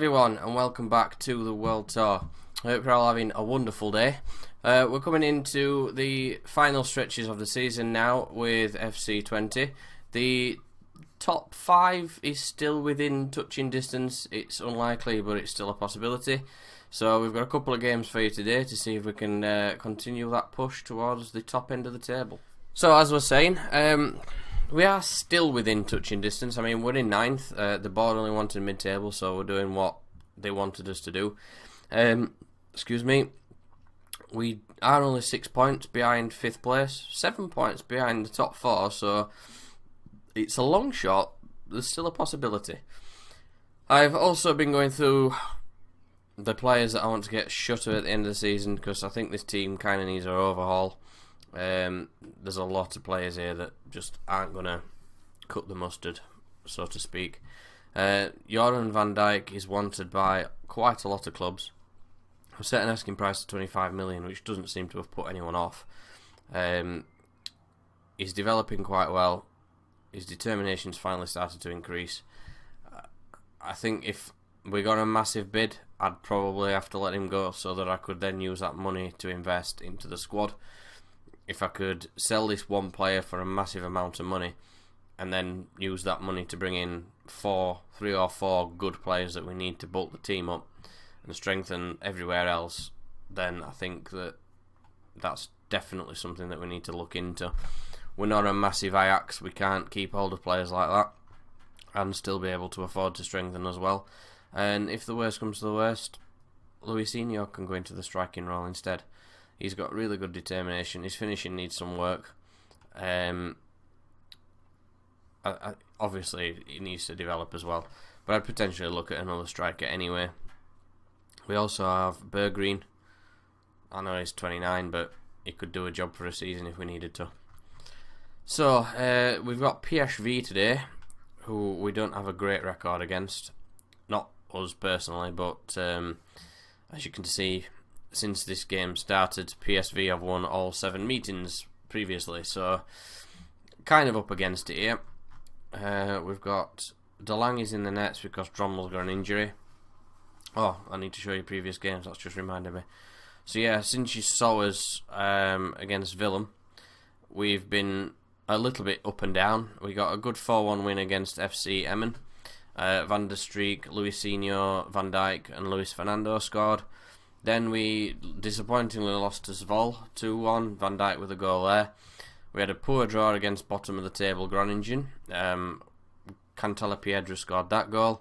everyone, and welcome back to the World Tour. I hope you're all having a wonderful day. We're coming into the final stretches of the season now with FC20. The top 5 is still within touching distance. It's unlikely, but it's still a possibility. So we've got a couple of games for you today to see if we can continue that push towards the top end of the table. So as we're saying, we are still within touching distance. I mean, we're in 9th. The board only wanted mid-table, so we're doing what they wanted us to do. Excuse me. We are only 6 points behind 5th place, 7 points behind the top 4, so it's a long shot. There's still a possibility. I've also been going through the players that I want to get shut of at the end of the season, because I think this team kind of needs an overhaul. There's a lot of players here that just aren't going to cut the mustard, so to speak. Jordan van Dijk is wanted by quite a lot of clubs. I've set an asking price of 25 million, which doesn't seem to have put anyone off. He's developing quite well. His determination's finally started to increase. I think if we got a massive bid, I'd probably have to let him go so that I could then use that money to invest into the squad. If I could sell this one player for a massive amount of money and then use that money to bring in 3 or 4 good players that we need to bulk the team up and strengthen everywhere else, then I think that's definitely something that we need to look into. We're not a massive Ajax. We can't keep hold of players like that and still be able to afford to strengthen as well. And if the worst comes to the worst, Luisinho can go into the striking role instead. He's got really good determination. His finishing needs some work. Obviously, he needs to develop as well. But I'd potentially look at another striker anyway. We also have Berggreen. I know he's 29, but he could do a job for a season if we needed to. So, we've got PSV today, who we don't have a great record against. Not us personally, but as you can see, since this game started, PSV have won all 7 meetings previously, so kind of up against it here. We've got DeLange is in the nets because Drommel's got an injury. Oh, I need to show you previous games, that's just reminded me. So yeah, since you saw us against Willem, we've been a little bit up and down. We got a good 4-1 win against FC Emmen. Van der Streek, Luisinho, Van Dijk and Luis Fernando scored. Then we disappointingly lost to Zwolle 2-1, Van Dijk with a goal there. We had a poor draw against bottom of the table Groningen. Cantala Piedra scored that goal.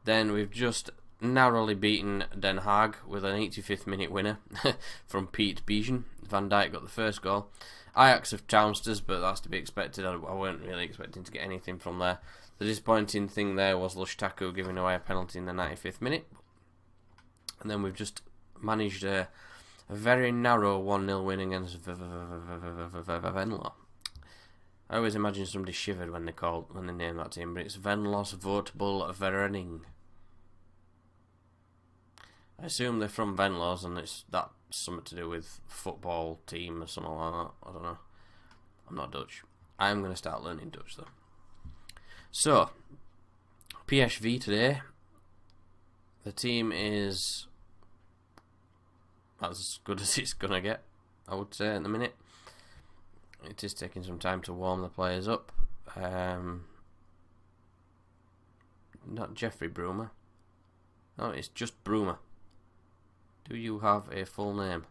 Then we've just narrowly beaten Den Haag with an 85th minute winner from Piet Bijen. Van Dijk got the first goal. Ajax have trounced us, but that's to be expected. I weren't really expecting to get anything from there. The disappointing thing there was Lushtaku giving away a penalty in the 95th minute. And then we've just managed a very narrow 1-0 win against Venlo. I always imagine somebody shivered when they named that team, but it's Venlos Voetbal Vereniging. I assume they're from Venlos and that's something to do with football team or something like that. I don't know. I'm not Dutch. I am going to start learning Dutch though. So, PSV today. The team is as good as it's going to get, I would say, at the minute. It is taking some time to warm the players up. Not Jeffrey Broomer. No, it's just Broomer. Do you have a full name?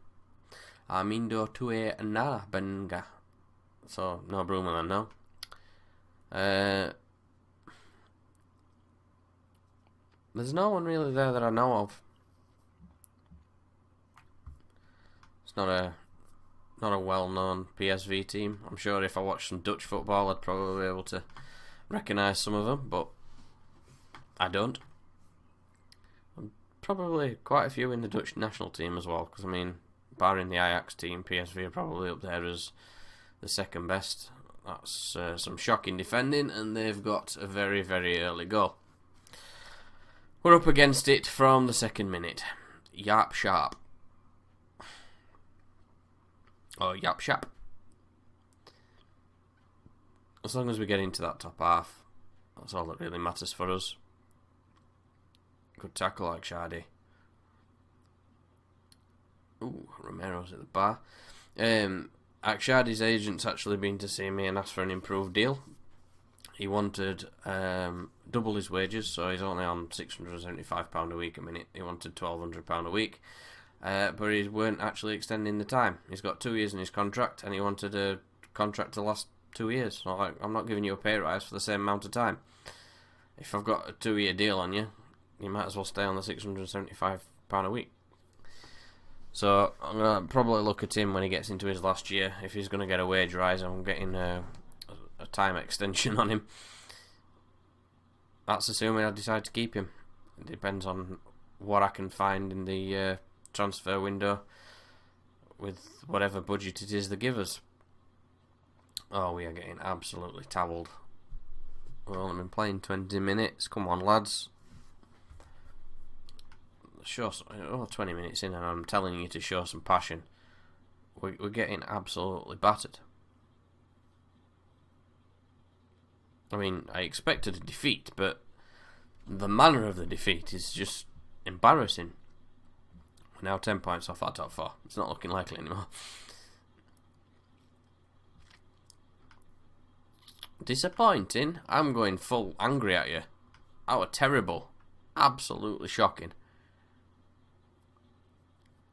Armindo Tue Nara Benga. So, no Broomer then, no. There's no one really there that I know of. It's not a well-known PSV team. I'm sure if I watched some Dutch football, I'd probably be able to recognise some of them, but I don't. Probably quite a few in the Dutch national team as well, because I mean, barring the Ajax team, PSV are probably up there as the second best. That's some shocking defending, and they've got a very, very early goal. We're up against it from the 2nd minute. Yap Sharp. Or Yap Shap. As long as we get into that top half, that's all that really matters for us. Good tackle like Shardy. Ooh, Romero's at the bar. Shardy's agent's actually been to see me and asked for an improved deal. He wanted double his wages, so he's only on £675 a week a minute. He wanted £1,200 a week, but he weren't actually extending the time. He's got 2 years in his contract, and he wanted a contract to last 2 years. So I'm not giving you a pay rise for the same amount of time. If I've got a 2-year deal on you, you might as well stay on the £675 a week. So I'm going to probably look at him when he gets into his last year. If he's going to get a wage rise, I'm getting a time extension on him. That's assuming I decide to keep him. It depends on what I can find in the transfer window with whatever budget it is they give us. Oh, we are getting absolutely towelled. We've only been playing 20 minutes. Come on, lads. Show some, 20 minutes in and I'm telling you to show some passion. We're getting absolutely battered. I mean, I expected a defeat, but the manner of the defeat is just embarrassing. We're now 10 points off our top 4. It's not looking likely anymore. Disappointing. I'm going full angry at you. That was terrible. Absolutely shocking.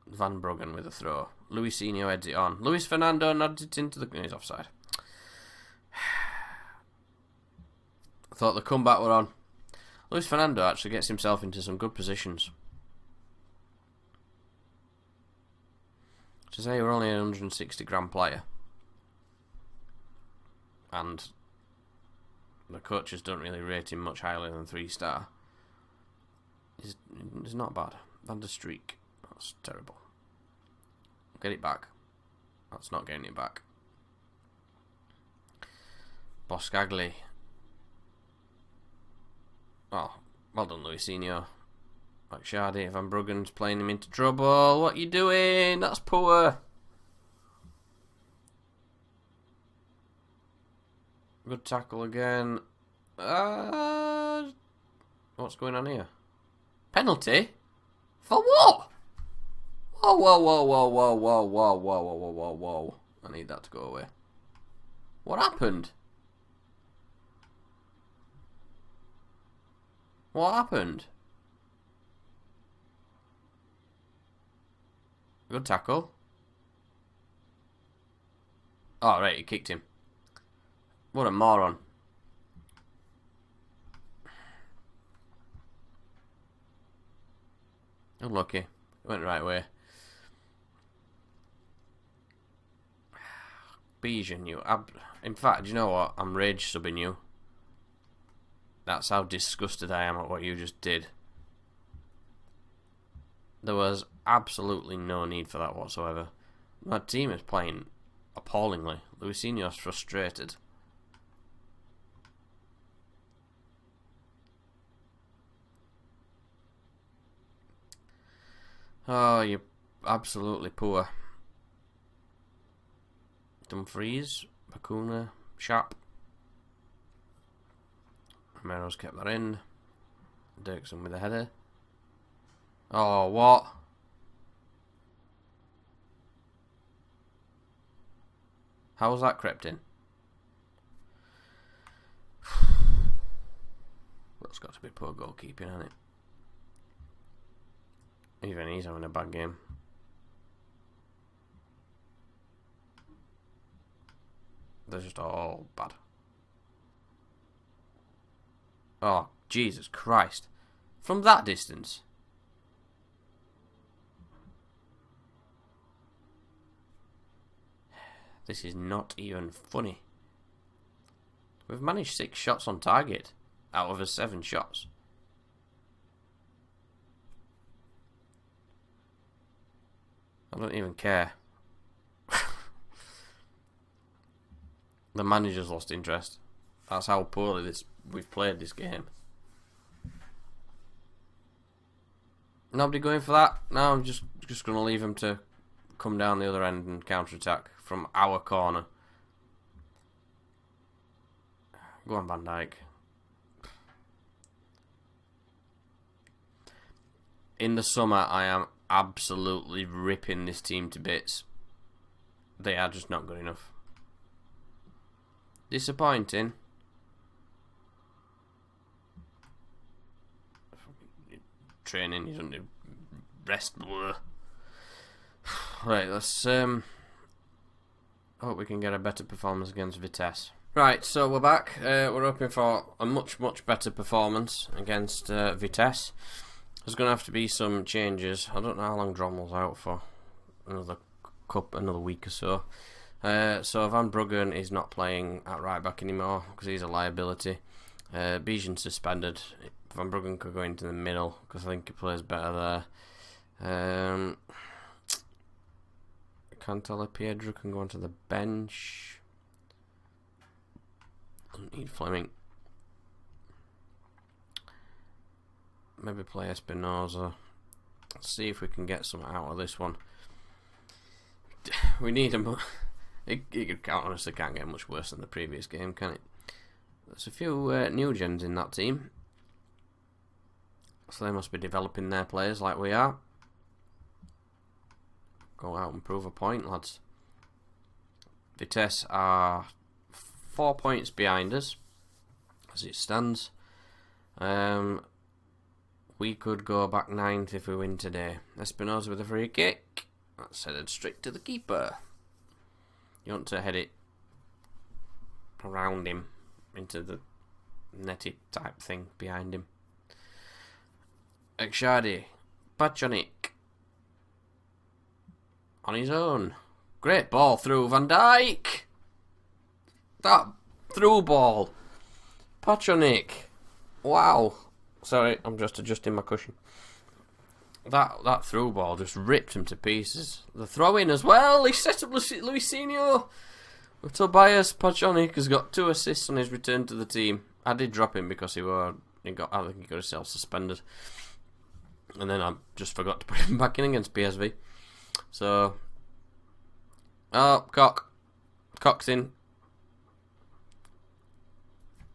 Van Bruggen with a throw. Luisinho heads it on. Luis Fernando nods it into the... He's offside. I thought the comeback were on. Luis Fernando actually gets himself into some good positions. To say we're only a 160 gram player. And the coaches don't really rate him much higher than 3-star. He's not bad. Van der Streek. That's terrible. Get it back. That's not getting it back. Boscagli. Oh, well done, Luisinho. Like Shardy, Van Bruggen's playing him into trouble. What are you doing? That's poor. Good tackle again. What's going on here? Penalty? For what? Whoa, whoa, whoa, whoa, whoa, whoa, whoa, whoa, whoa, whoa, whoa, whoa. I need that to go away. What happened? What happened? Good tackle. Oh, right, he kicked him. What a moron. Unlucky. It went the right way. Bijan, you in fact, do you know what? I'm rage subbing you. That's how disgusted I am at what you just did. There was absolutely no need for that whatsoever. My team is playing appallingly. Luisinho's frustrated. Oh, you're absolutely poor. Dumfries, Bakuna, Sharp. Romero's kept that in. Dirksen with a header. Oh, what? How was that crept in? That's got to be poor goalkeeping, hasn't it? Even he's having a bad game. They're just all bad. Oh, Jesus Christ. From that distance. This is not even funny. We've managed 6 shots on target out of 7 shots. I don't even care. The manager's lost interest. That's how poorly we've played this game. Nobody going for that? No, I'm just going to leave him to come down the other end and counter-attack from our corner. Go on, Van Dijk. In the summer, I am absolutely ripping this team to bits. They are just not good enough. Disappointing. Training, you don't do rest. Right, let's hope we can get a better performance against Vitesse. Right, so we're back. We're hoping for a much better performance against Vitesse. There's going to have to be some changes. I don't know how long Drommel's out for. Another week or so. So Van Bruggen is not playing at right back anymore because he's a liability. Bijan suspended. Van Bruggen could go into the middle because I think he plays better there. Cantala Piedra can go onto the bench. Don't need Fleming. Maybe play Espinosa. Let's see if we can get something out of this one. We need him. Honestly can't get much worse than the previous game, can it? There's a few new gens in that team, so they must be developing their players like we are. Go out and prove a point, lads. Vitesse are 4 points behind us as it stands. We could go back 9th if we win today. Espinosa with a free kick. That's headed straight to the keeper. You want to head it around him into the netty type thing behind him. Ekshadi. Pachonik. On his own. Great ball through Van Dijk. That through ball. Pachonik. Wow. Sorry, I'm just adjusting my cushion. That through ball just ripped him to pieces. The throw in as well. He set up Luisinho. Tobias Pachonik has got 2 assists on his return to the team. I did drop him because I think he got himself suspended. And then I just forgot to put him back in against PSV. So, Cock's in.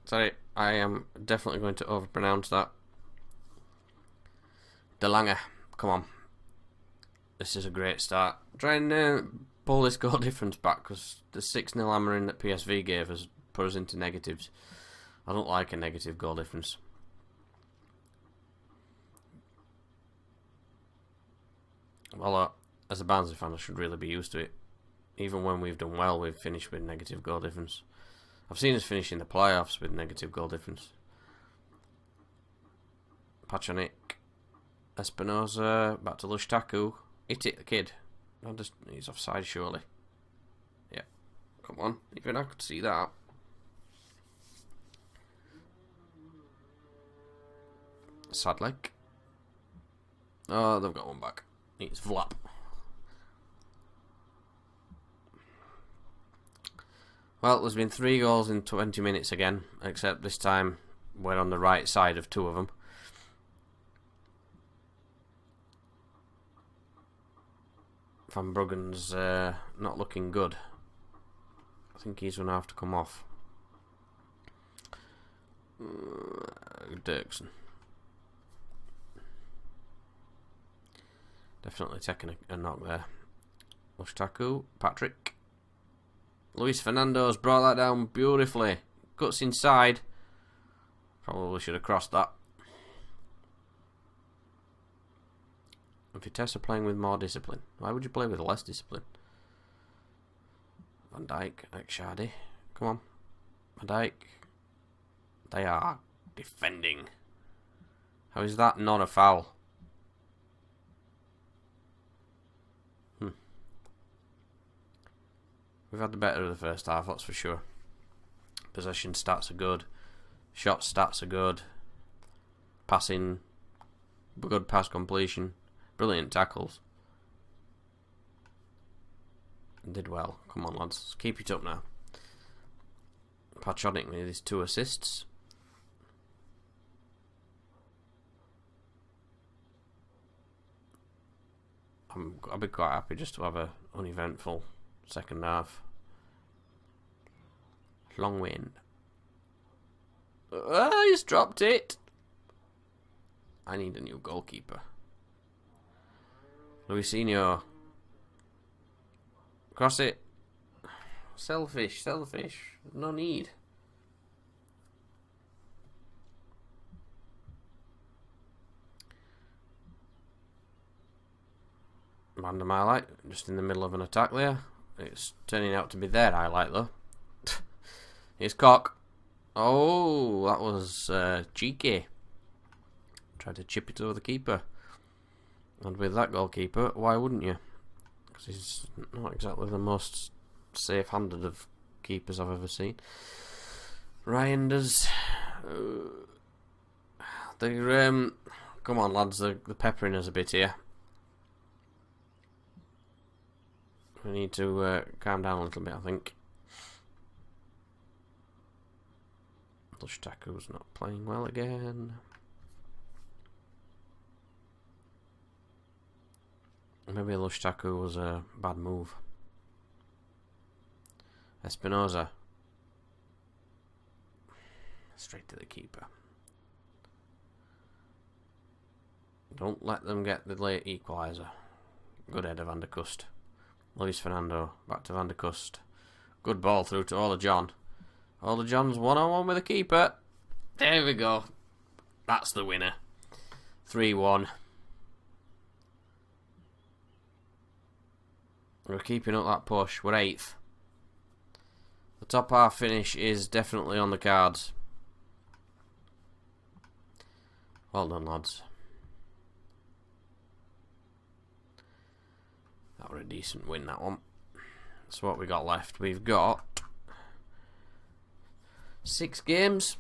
Sorry, I am definitely going to overpronounce that. De Lange, come on. This is a great start. Try and pull this goal difference back, because the 6-0 hammering that PSV gave us put us into negatives. I don't like a negative goal difference. Well, as a Barnsley fan, I should really be used to it. Even when we've done well, we've finished with negative goal difference. I've seen us finish in the playoffs with negative goal difference. Pachonik. Espinosa, back to Lushtaku. Hit it, the kid. He's offside, surely. Yeah. Come on. Even I could see that. Sadlik. Oh, they've got one back. It's Vlap. Well, there's been 3 goals in 20 minutes again, except this time we're on the right side of 2 of them. Van Bruggen's not looking good. I think he's going to have to come off. Dirksen. Definitely taking a knock there. Lushtaku, Patrick. Luis Fernando's brought that down beautifully. Cuts inside. Probably should have crossed that. And Vitesse are playing with more discipline. Why would you play with less discipline? Van Dijk, Ekshadi. Come on. Van Dijk. They are defending. How is that not a foul? We've had the better of the first half, that's for sure. Possession stats are good. Shot stats are good. Passing. Good pass completion. Brilliant tackles. Did well. Come on, lads. Keep it up now. Pachonik with his 2 assists. I'll be quite happy just to have a uneventful second half. Long wind. He's dropped it. I need a new goalkeeper. Luisinho. Cross it. Selfish. No need. Random highlight, just in the middle of an attack there. It's turning out to be their highlight though. Here's Cock. Oh, that was cheeky. Tried to chip it over the keeper. And with that goalkeeper, why wouldn't you? Because he's not exactly the most safe-handed of keepers I've ever seen. Reinders. Come on, lads, they're peppering us a bit here. We need to calm down a little bit, I think. Lushtaku's not playing well again. Maybe Lushtaku was a bad move. Espinosa. Straight to the keeper. Don't let them get the late equaliser. Good header, Van der Kust. Luis Fernando. Back to Van der Kust. Good ball through to Ola John. Ola John's one-on-one with the keeper. There we go. That's the winner. 3-1. We're keeping up that push. We're 8th. The top half finish is definitely on the cards. Well done, lads. That were a decent win, that one. So what we got left? We've got 6 games.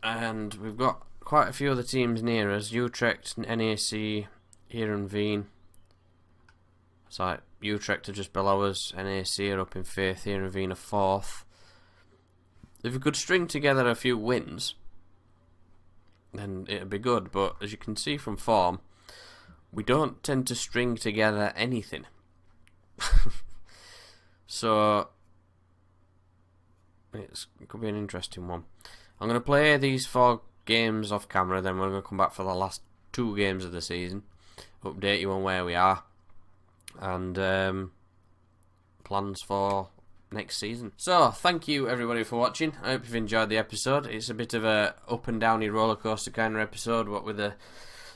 And we've got quite a few other teams near us. Utrecht, NAC, Heerenveen. It's like Utrecht are just below us. NAC are up in 5th. Heerenveen are 4th. If we could string together a few wins, then it'd be good. But as you can see from form, we don't tend to string together anything. So it could be an interesting one. I'm going to play these 4 games off camera, then we're going to come back for the last 2 games of the season, update you on where we are, and plans for next season. So thank you everybody for watching. I hope you've enjoyed the episode. It's a bit of a up and downy rollercoaster kind of episode, what with a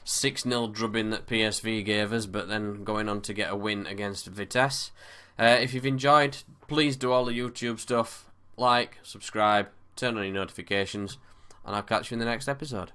6-0 drubbing that PSV gave us, but then going on to get a win against Vitesse. If you've enjoyed, please do all the YouTube stuff. Like, subscribe, turn on your notifications, and I'll catch you in the next episode.